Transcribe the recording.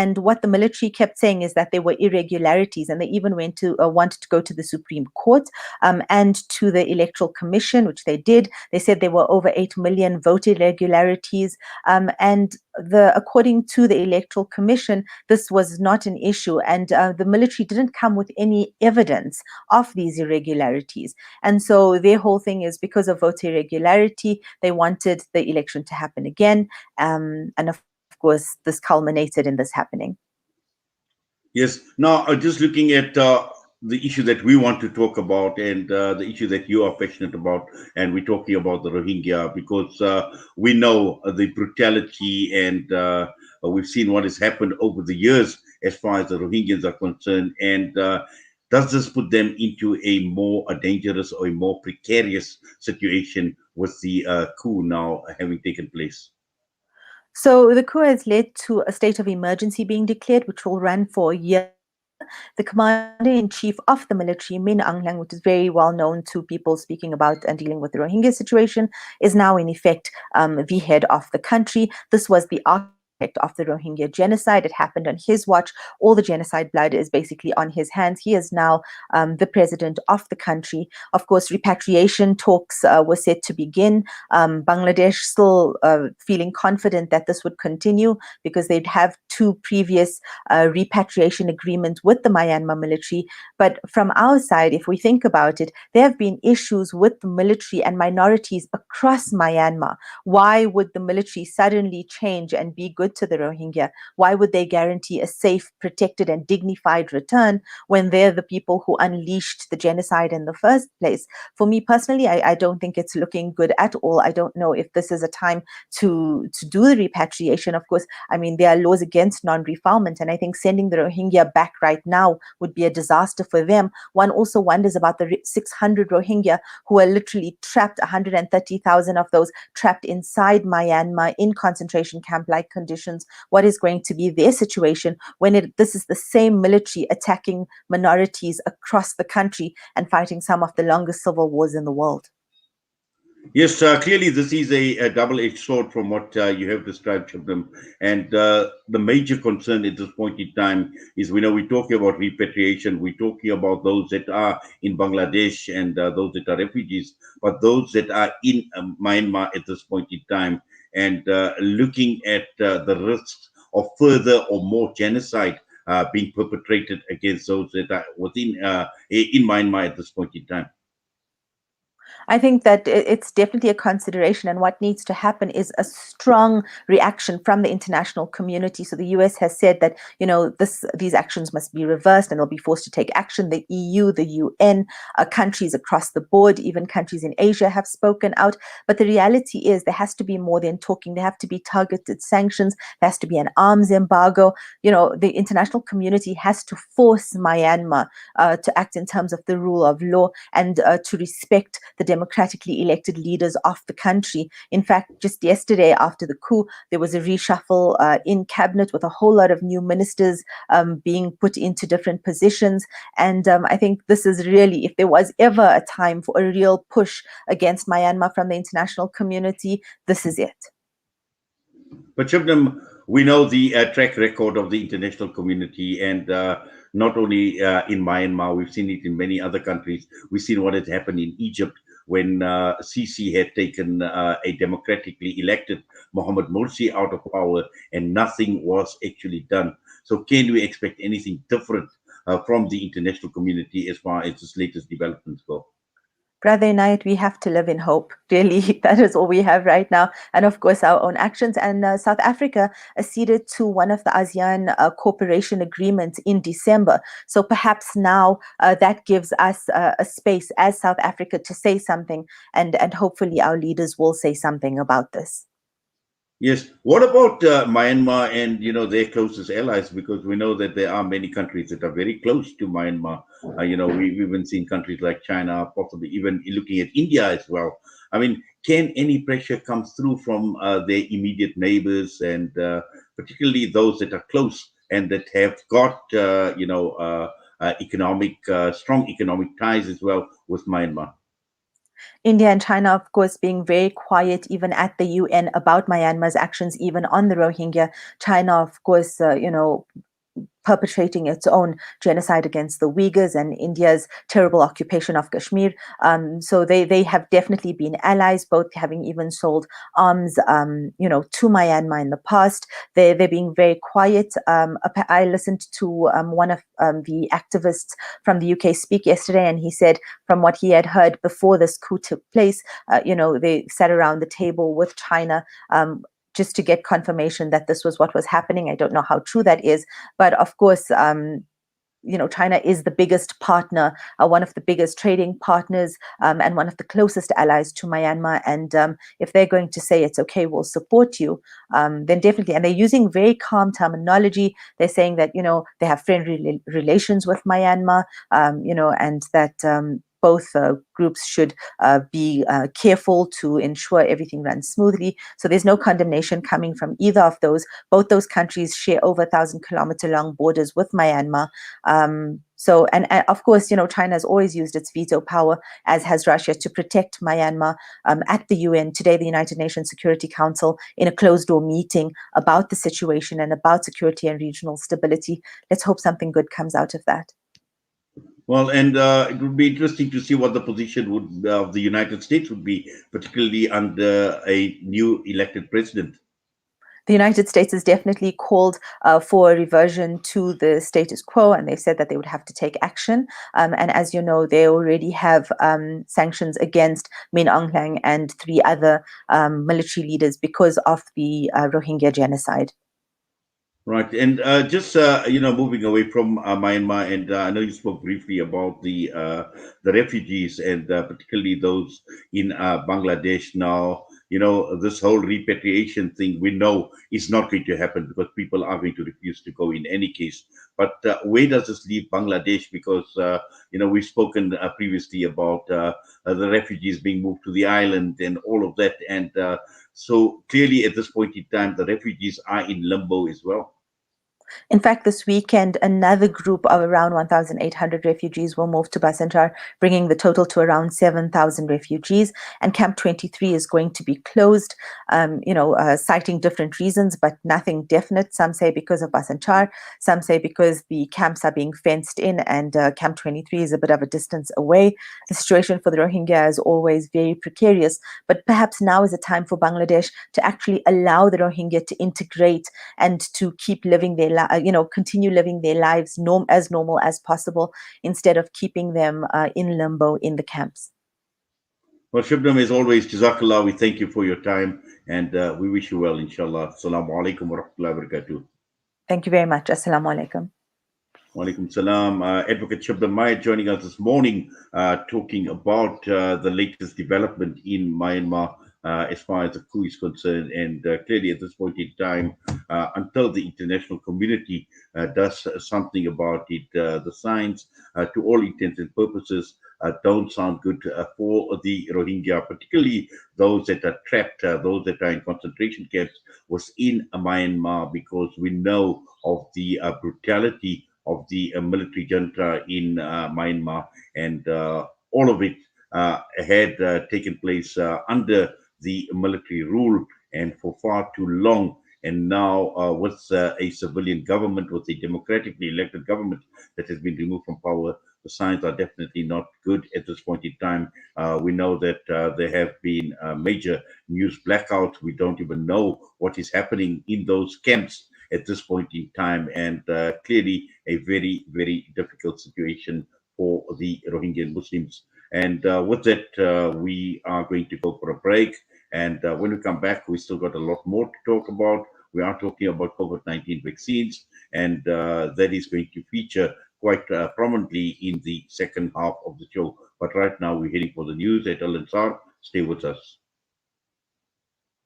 And what the military kept saying is that there were irregularities, and they even went to wanted to go to the Supreme Court and to the Electoral Commission, which they did. They said there were over 8 million vote irregularities, and according to the Electoral Commission, this was not an issue, and the military didn't come with any evidence of these irregularities. And so their whole thing is, because of vote irregularity, they wanted the election to happen again, and of course, this culminated in this happening. Yes. Now, just looking at the issue that we want to talk about, and the issue that you are passionate about, and we're talking about the Rohingya, because we know the brutality, and we've seen what has happened over the years as far as the Rohingyans are concerned. And does this put them into a more dangerous or a more precarious situation with the coup now having taken place? So the coup has led to a state of emergency being declared, which will run for a year. The commander-in-chief of the military, Min Aung Hlaing, which is very well known to people speaking about and dealing with the Rohingya situation, is now in effect the head of the country. This was the architect of the Rohingya genocide. It happened on his watch. All the genocide blood is basically on his hands. He is now the president of the country. Of course, repatriation talks were set to begin. Bangladesh still feeling confident that this would continue, because they'd have 2 previous repatriation agreements with the Myanmar military. But from our side, if we think about it, there have been issues with the military and minorities across Myanmar. Why would the military suddenly change and be good to the Rohingya? Why would they guarantee a safe, protected, and dignified return when they're the people who unleashed the genocide in the first place? For me personally, I don't think it's looking good at all. I don't know if this is a time to do the repatriation. Of course, I mean, there are laws against non-refoulement, and I think sending the Rohingya back right now would be a disaster for them. One also wonders about the 600 Rohingya who are literally trapped, 130,000 of those trapped inside Myanmar in concentration camp-like conditions. What is going to be their situation when this is the same military attacking minorities across the country and fighting some of the longest civil wars in the world? Yes, clearly this is a double-edged sword from what you have described, Shabnam. And the major concern at this point in time is, we know we're talking about repatriation, we're talking about those that are in Bangladesh and those that are refugees, but those that are in Myanmar at this point in time, and looking at the risks of further or more genocide being perpetrated against those that are within in Myanmar at this point in time. I think that it's definitely a consideration, and what needs to happen is a strong reaction from the international community. So the US has said that, you know, these actions must be reversed, and they'll be forced to take action. The EU, the UN, countries across the board, even countries in Asia have spoken out. But the reality is there has to be more than talking. There have to be targeted sanctions. There has to be an arms embargo. You know, the international community has to force Myanmar to act in terms of the rule of law, and to respect the democratically elected leaders of the country. In fact, just yesterday after the coup, there was a reshuffle in cabinet with a whole lot of new ministers being put into different positions. And I think this is really, if there was ever a time for a real push against Myanmar from the international community, this is it. But Shabnam, we know the track record of the international community, and not only in Myanmar, we've seen it in many other countries. We've seen what had happened in Egypt when Sisi had taken a democratically elected Mohamed Morsi out of power, and nothing was actually done. So can we expect anything different from the international community as far as this latest developments go? Brother Inayat, we have to live in hope. Really, that is all we have right now. And of course, our own actions. And South Africa acceded to one of the ASEAN cooperation agreements in December. So perhaps now that gives us a space as South Africa to say something. And hopefully our leaders will say something about this. Yes. What about Myanmar and their closest allies? Because we know that there are many countries that are very close to Myanmar. We've even seen countries like China, possibly even looking at India as well. I mean, can any pressure come through from their immediate neighbors, and particularly those that are close and that have got strong economic ties as well with Myanmar? India and China, of course, being very quiet even at the UN about Myanmar's actions, even on the Rohingya. China, of course, perpetrating its own genocide against the Uyghurs and India's terrible occupation of Kashmir. So they have definitely been allies, both having even sold arms, to Myanmar in the past. They're being very quiet. I listened to one of the activists from the UK speak yesterday, and he said from what he had heard before this coup took place, they sat around the table with China. Just to get confirmation that this was what was happening. I don't know how true that is, but of course, China is the biggest partner, one of the biggest trading partners, and one of the closest allies to Myanmar. And if they're going to say it's okay, we'll support you, then definitely. And they're using very calm terminology. They're saying that they have friendly relations with Myanmar, and that. Both groups should be careful to ensure everything runs smoothly. So there's no condemnation coming from either of those. Both those countries share over 1,000-kilometer long borders with Myanmar. And of course, China has always used its veto power, as has Russia, to protect Myanmar at the UN. Today, the United Nations Security Council, in a closed-door meeting about the situation and about security and regional stability. Let's hope something good comes out of that. Well, and it would be interesting to see what the position would of the United States would be, particularly under a new elected president. The United States has definitely called for a reversion to the status quo, and they've said that they would have to take action. And as you know, they already have sanctions against Min Aung Hlaing and three other military leaders because of the Rohingya genocide. Right, and just moving away from Myanmar, and I know you spoke briefly about the refugees and particularly those in Bangladesh now. This whole repatriation thing we know is not going to happen because people are going to refuse to go in any case. But where does this leave Bangladesh? Because we've spoken previously about the refugees being moved to the island and all of that, and so clearly at this point in time, the refugees are in limbo as well. In fact, this weekend, another group of around 1,800 refugees will move to Basanchar, bringing the total to around 7,000 refugees. And Camp 23 is going to be closed, citing different reasons, but nothing definite. Some say because of Basanchar, some say because the camps are being fenced in, and Camp 23 is a bit of a distance away. The situation for the Rohingya is always very precarious, but perhaps now is a time for Bangladesh to actually allow the Rohingya to integrate and to keep living their continue living their lives as normal as possible instead of keeping them in limbo in the camps. Well, Shabnam, as always, Jazakallah, we thank you for your time and we wish you well, inshallah. Assalamu alaikum wa rahmatullahi wa barakatuh. Thank you very much. Assalamu alaikum. Walaikum salam. Advocate Shabnam Mayet joining us this morning, talking about the latest development in Myanmar as far as the coup is concerned. And clearly, at this point in time, until the international community does something about it, the signs, to all intents and purposes, don't sound good for the Rohingya, particularly those that are trapped, those that are in concentration camps within Myanmar, because we know of the brutality of the military junta in Myanmar, and all of it had taken place under the military rule and for far too long. And now, with a civilian government, with a democratically elected government that has been removed from power, the signs are definitely not good at this point in time. We know that there have been major news blackouts. We don't even know what is happening in those camps at this point in time, and clearly a very, very difficult situation for the Rohingya Muslims. And with that, we are going to go for a break. And when we come back, we still got a lot more to talk about. We are talking about COVID-19 vaccines, and that is going to feature quite prominently in the second half of the show. But right now, we're heading for the news at Al Ansar. Stay with us.